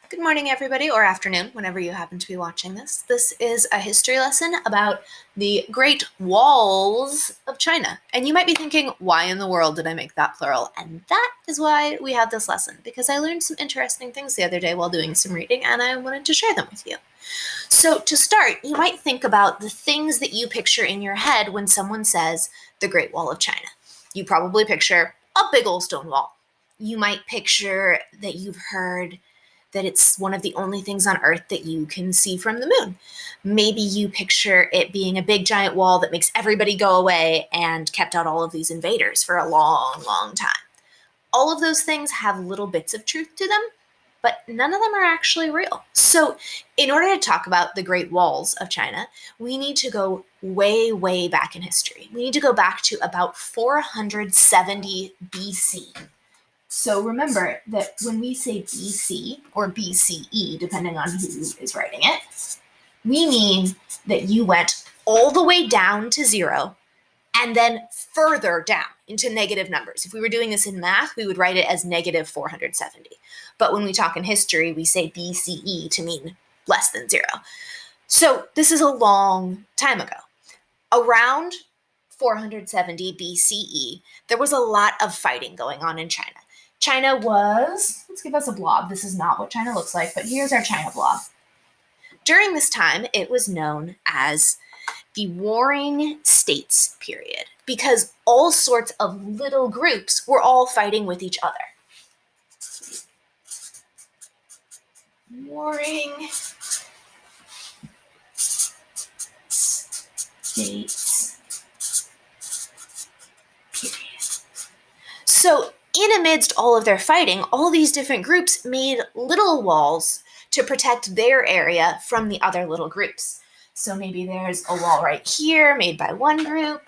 Good morning, everybody, or afternoon, whenever you happen to be watching this. This is a history lesson about the Great Walls of China. And you might be thinking, why in the world did I make that plural? And that is why we have this lesson, because I learned some interesting things the other day while doing some reading, and I wanted to share them with you. So, to start, you might think about the things that you picture in your head when someone says the Great Wall of China. You probably picture a big old stone wall. You might picture that you've heard that it's one of the only things on Earth that you can see from the moon. Maybe you picture it being a big giant wall that makes everybody go away and kept out all of these invaders for a long, long time. All of those things have little bits of truth to them, but none of them are actually real. So, in order to talk about the Great Walls of China, we need to go way, way back in history. We need to go back to about 470 BC. So remember that when we say BC or BCE, depending on who is writing it, we mean that you went all the way down to zero and then further down into negative numbers. If we were doing this in math, we would write it as negative 470. But when we talk in history, we say BCE to mean less than zero. So this is a long time ago. Around 470 BCE, there was a lot of fighting going on in China. China was, let's give us a blob. This is not what China looks like, but here's our China blob. During this time, it was known as the Warring States period because all sorts of little groups were all fighting with each other. Warring States period. So, in amidst all of their fighting, all these different groups made little walls to protect their area from the other little groups. So maybe there's a wall right here made by one group,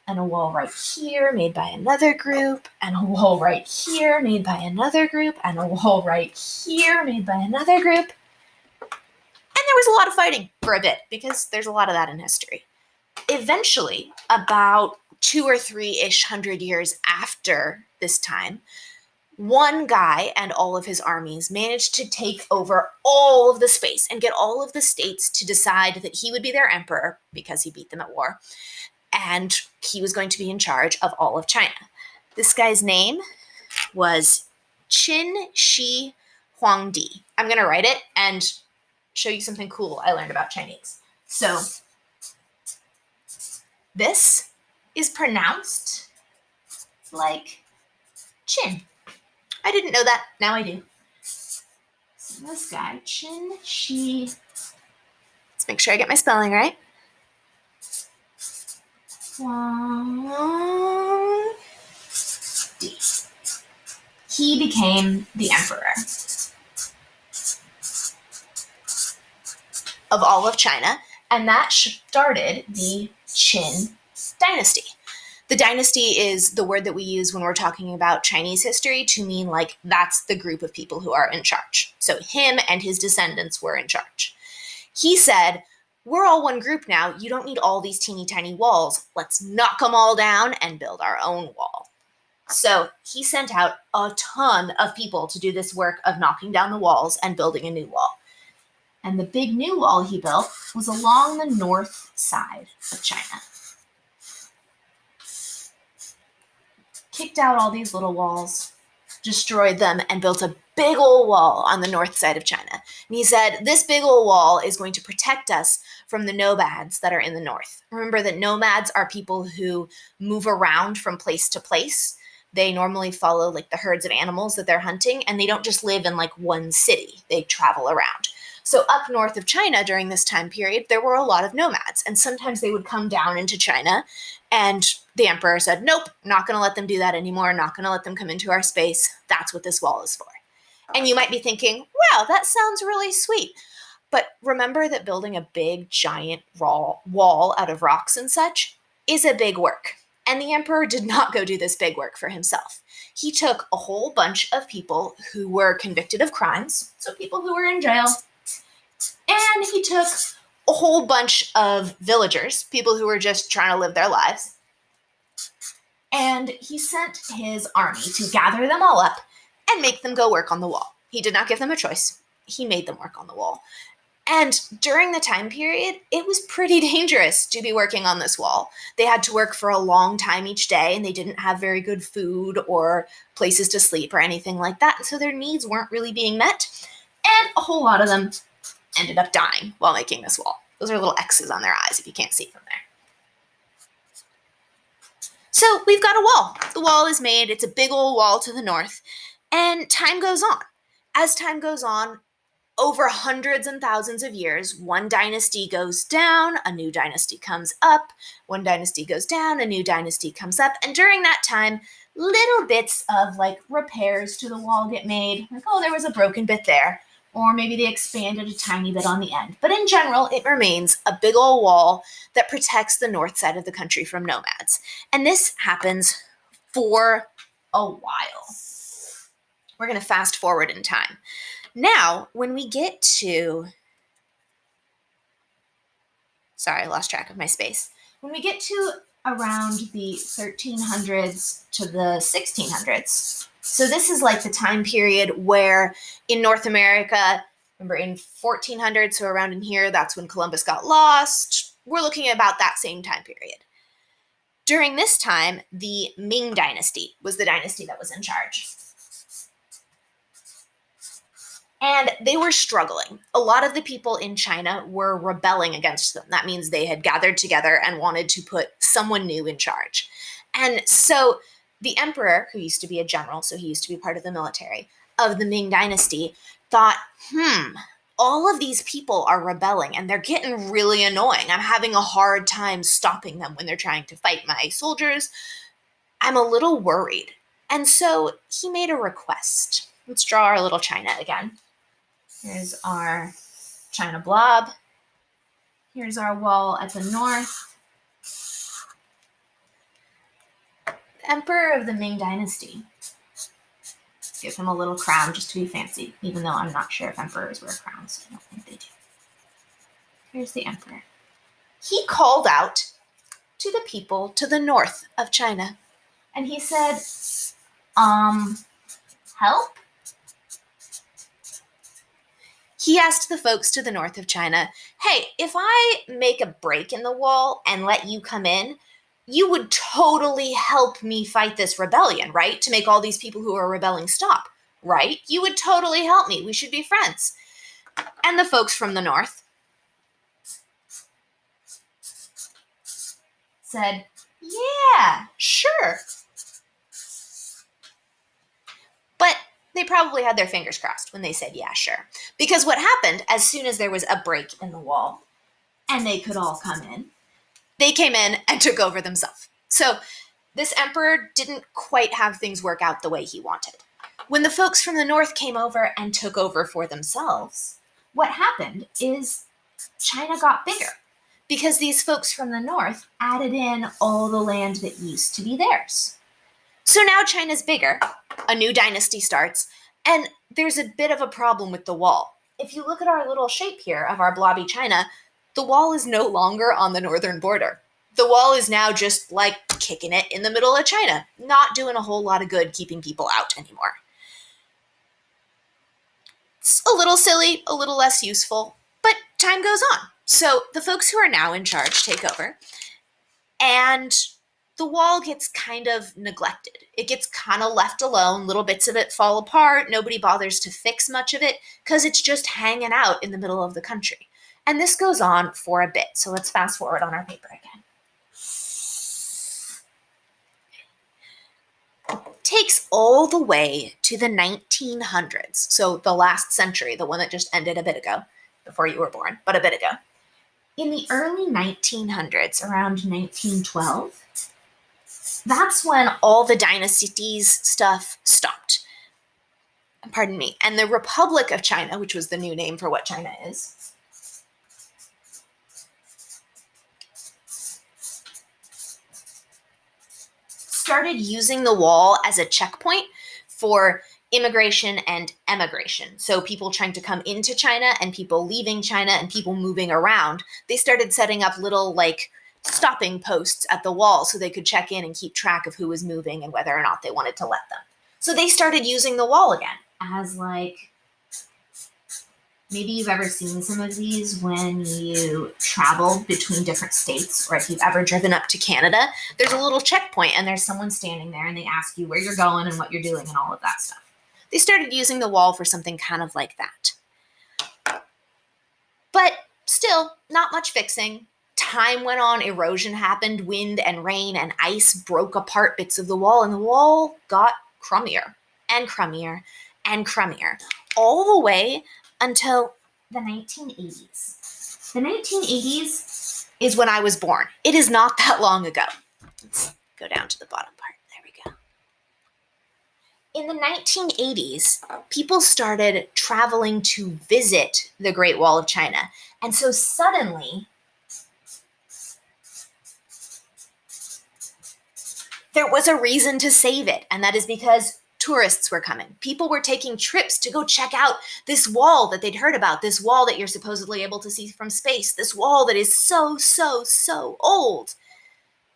and a wall right here made by another group, and a wall right here made by another group, and a wall right here made by another group. And there was a lot of fighting for a bit because there's a lot of that in history. Eventually, about 2 or 3-ish hundred years after this time, one guy and all of his armies managed to take over all of the space and get all of the states to decide that he would be their emperor because he beat them at war, and he was going to be in charge of all of China. This guy's name was Qin Shi Huangdi. I'm going to write it and show you something cool I learned about Chinese. So, this is pronounced like chin. I didn't know that. Now I do. So this guy, Qin Shi. Let's make sure I get my spelling right. Huangdi. He became the emperor of all of China, and that started the Qin dynasty. The dynasty is the word that we use when we're talking about Chinese history to mean like that's the group of people who are in charge. So him and his descendants were in charge. He said, we're all one group now. You don't need all these teeny tiny walls. Let's knock them all down and build our own wall. So he sent out a ton of people to do this work of knocking down the walls and building a new wall. And the big new wall he built was along the north side of China. Kicked out all these little walls, destroyed them, and built a big old wall on the north side of China. And he said, this big old wall is going to protect us from the nomads that are in the north. Remember that nomads are people who move around from place to place. They normally follow like the herds of animals that they're hunting, and they don't just live in like one city. They travel around. So up north of China during this time period, there were a lot of nomads, and sometimes they would come down into China, and the emperor said, nope, not going to let them do that anymore, not going to let them come into our space. That's what this wall is for. And you might be thinking, wow, that sounds really sweet. But remember that building a big, giant wall out of rocks and such is a big work. And the emperor did not go do this big work for himself. He took a whole bunch of people who were convicted of crimes, so people who were in jail, and he took a whole bunch of villagers, people who were just trying to live their lives, and he sent his army to gather them all up and make them go work on the wall. He did not give them a choice. he made them work on the wall. And during the time period, it was pretty dangerous to be working on this wall. They had to work for a long time each day, and they didn't have very good food or places to sleep or anything like that. And so their needs weren't really being met. And a whole lot of them ended up dying while making this wall. Those are little X's on their eyes if you can't see from there. So we've got a wall. The wall is made. It's a big old wall to the north. And time goes on. As time goes on, over hundreds and thousands of years, one dynasty goes down, a new dynasty comes up, one dynasty goes down, a new dynasty comes up, and during that time, little bits of like repairs to the wall get made, like, oh, there was a broken bit there, or maybe they expanded a tiny bit on the end. But in general, it remains a big old wall that protects the north side of the country from nomads. And this happens for a while. We're going to fast forward in time. Now, when we get to, sorry, I lost track of my space. When we get to around the 1300s to the 1600s, so this is like the time period where in North America, remember in 1400, so around in here, that's when Columbus got lost. We're looking at about that same time period. During this time, the Ming Dynasty was the dynasty that was in charge. And they were struggling. A lot of the people in China were rebelling against them. That means they had gathered together and wanted to put someone new in charge. And so the emperor, who used to be a general, so he used to be part of the military, of the Ming Dynasty, thought, all of these people are rebelling and they're getting really annoying. I'm having a hard time stopping them when they're trying to fight my soldiers. I'm a little worried. And so he made a request. Let's draw our little China again. Here's our China blob. Here's our wall at the north. The emperor of the Ming Dynasty. Give him a little crown just to be fancy, even though I'm not sure if emperors wear crowns. I don't think they do. Here's the emperor. He called out to the people to the north of China, and he said, help? He asked the folks to the north of China, hey, if I make a break in the wall and let you come in, you would totally help me fight this rebellion, right? To make all these people who are rebelling stop, right? You would totally help me. We should be friends. And the folks from the north said, yeah, sure. But they probably had their fingers crossed when they said, yeah, sure. Because what happened, as soon as there was a break in the wall and they could all come in, they came in and took over themselves. So this emperor didn't quite have things work out the way he wanted. When the folks from the north came over and took over for themselves, what happened is China got bigger because these folks from the north added in all the land that used to be theirs. So now China's bigger, a new dynasty starts, and there's a bit of a problem with the wall. If you look at our little shape here of our blobby China, the wall is no longer on the northern border. The wall is now just like kicking it in the middle of China, not doing a whole lot of good keeping people out anymore. It's a little silly, a little less useful, but time goes on. So the folks who are now in charge take over, and the wall gets kind of neglected. It gets kind of left alone. Little bits of it fall apart. Nobody bothers to fix much of it because it's just hanging out in the middle of the country. And this goes on for a bit. So let's fast forward on our paper again. It takes all the way to the 1900s. So the last century, the one that just ended a bit ago, before you were born, but a bit ago. In the early 1900s, around 1912, that's when all the dynasties stuff stopped. Pardon me. And the Republic of China, which was the new name for what China is, started using the wall as a checkpoint for immigration and emigration. So people trying to come into China and people leaving China and people moving around, they started setting up little like stopping posts at the wall so they could check in and keep track of who was moving and whether or not they wanted to let them. So they started using the wall again as like Maybe you've ever seen some of these when you travel between different states, or if you've ever driven up to Canada, there's a little checkpoint and there's someone standing there and they ask you where you're going and what you're doing and all of that stuff. They started using the wall for something kind of like that. But still, not much fixing. Time went on, erosion happened, wind and rain and ice broke apart bits of the wall, and the wall got crummier and crummier and crummier, all the way until the 1980s. The 1980s is when I was born. It is not that long ago. Let's go down to the bottom part. There we go. In the 1980s, people started traveling to visit the Great Wall of China. And so suddenly, there was a reason to save it. And that is because tourists were coming. People were taking trips to go check out this wall that they'd heard about, this wall that you're supposedly able to see from space, this wall that is so, so, so old.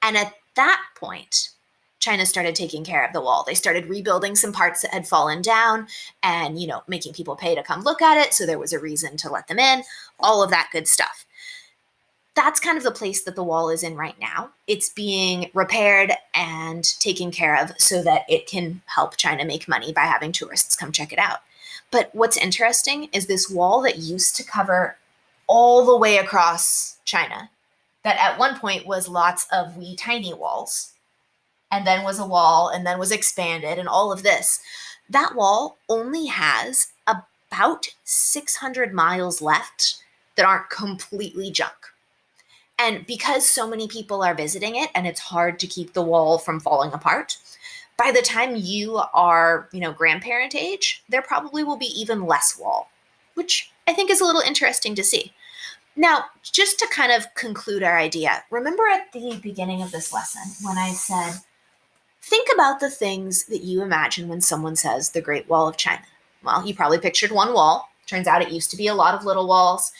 And at that point, China started taking care of the wall. They started rebuilding some parts that had fallen down and, making people pay to come look at it. So there was a reason to let them in, all of that good stuff. That's kind of the place that the wall is in right now. It's being repaired and taken care of so that it can help China make money by having tourists come check it out. But what's interesting is this wall that used to cover all the way across China, that at one point was lots of wee tiny walls, and then was a wall, and then was expanded, and all of this. That wall only has about 600 miles left that aren't completely junk. And because so many people are visiting it and it's hard to keep the wall from falling apart, by the time you are, grandparent age, there probably will be even less wall, which I think is a little interesting to see. Now, just to kind of conclude our idea, remember at the beginning of this lesson when I said, think about the things that you imagine when someone says the Great Wall of China. Well, you probably pictured one wall. Turns out it used to be a lot of little walls.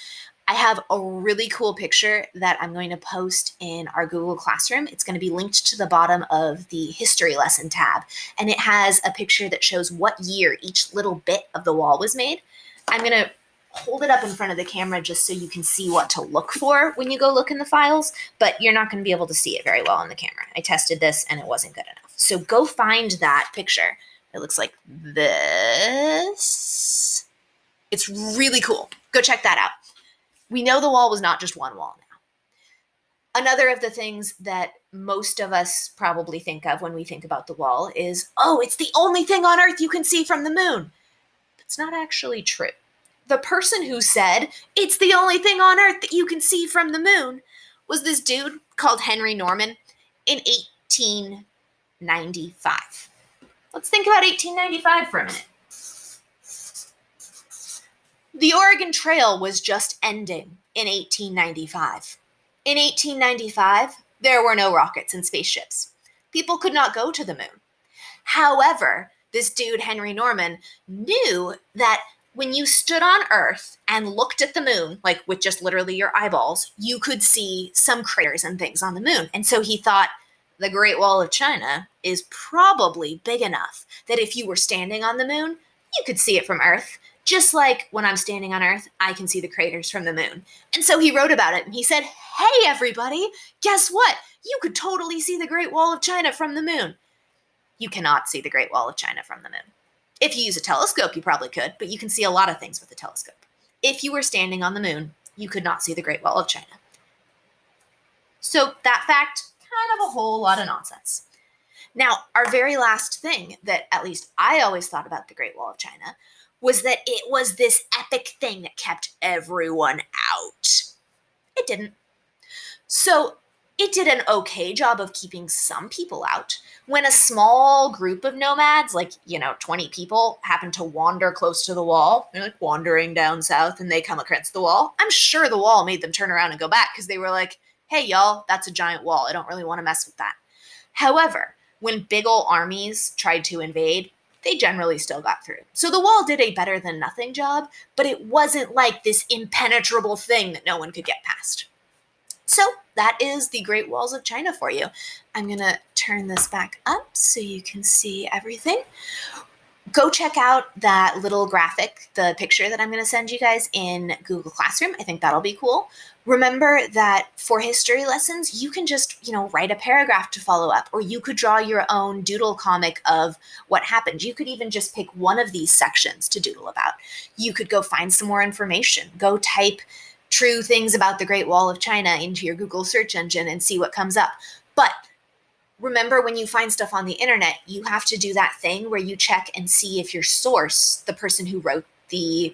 I have a really cool picture that I'm going to post in our Google Classroom. It's going to be linked to the bottom of the history lesson tab, and it has a picture that shows what year each little bit of the wall was made. I'm going to hold it up in front of the camera just so you can see what to look for when you go look in the files, but you're not going to be able to see it very well on the camera. I tested this and it wasn't good enough. So go find that picture. It looks like this. It's really cool. Go check that out. We know the wall was not just one wall now. Another of the things that most of us probably think of when we think about the wall is, it's the only thing on Earth you can see from the moon. That's not actually true. The person who said, it's the only thing on Earth that you can see from the moon, was this dude called Henry Norman in 1895. Let's think about 1895 for a minute. The Oregon Trail was just ending in 1895. In 1895, there were no rockets and spaceships. People could not go to the moon. However, this dude, Henry Norman, knew that when you stood on Earth and looked at the moon, like with just literally your eyeballs, you could see some craters and things on the moon. And so he thought the Great Wall of China is probably big enough that if you were standing on the moon, you could see it from Earth. Just like when I'm standing on Earth, I can see the craters from the moon. And so he wrote about it and he said, hey, everybody, guess what? You could totally see the Great Wall of China from the moon. You cannot see the Great Wall of China from the moon. If you use a telescope, you probably could, but you can see a lot of things with a telescope. If you were standing on the moon, you could not see the Great Wall of China. So that fact, kind of a whole lot of nonsense. Now, our very last thing that at least I always thought about the Great Wall of China was that it was this epic thing that kept everyone out. It didn't. So it did an okay job of keeping some people out. When a small group of nomads, 20 people, happen to wander close to the wall, they're like wandering down south and they come against the wall, I'm sure the wall made them turn around and go back because they were like, hey, y'all, that's a giant wall. I don't really want to mess with that. However, when big ol' armies tried to invade, they generally still got through. So the wall did a better than nothing job, but it wasn't like this impenetrable thing that no one could get past. So that is the Great Walls of China for you. I'm going to turn this back up so you can see everything. Go check out that little graphic, the picture that I'm going to send you guys in Google Classroom. I think that'll be cool. Remember that for history lessons, you can just, write a paragraph to follow up, or you could draw your own doodle comic of what happened. You could even just pick one of these sections to doodle about. You could go find some more information. Go type true things about the Great Wall of China into your Google search engine and see what comes up. But remember, when you find stuff on the internet, you have to do that thing where you check and see if your source, the person who wrote the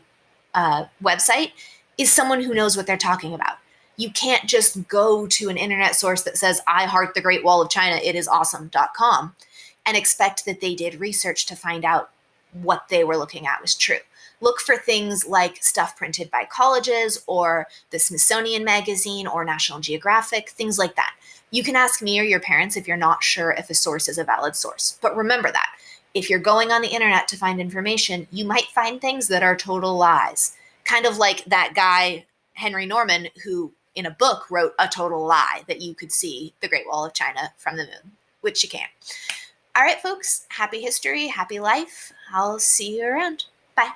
website, is someone who knows what they're talking about. You can't just go to an internet source that says, I heart the Great Wall of China, it is awesome.com, and expect that they did research to find out what they were looking at was true. Look for things like stuff printed by colleges or the Smithsonian Magazine or National Geographic, things like that. You can ask me or your parents if you're not sure if a source is a valid source. But remember that if you're going on the internet to find information, you might find things that are total lies. Kind of like that guy, Henry Norman, who in a book wrote a total lie that you could see the Great Wall of China from the moon, which you can't. All right, folks, happy history, happy life. I'll see you around. Bye.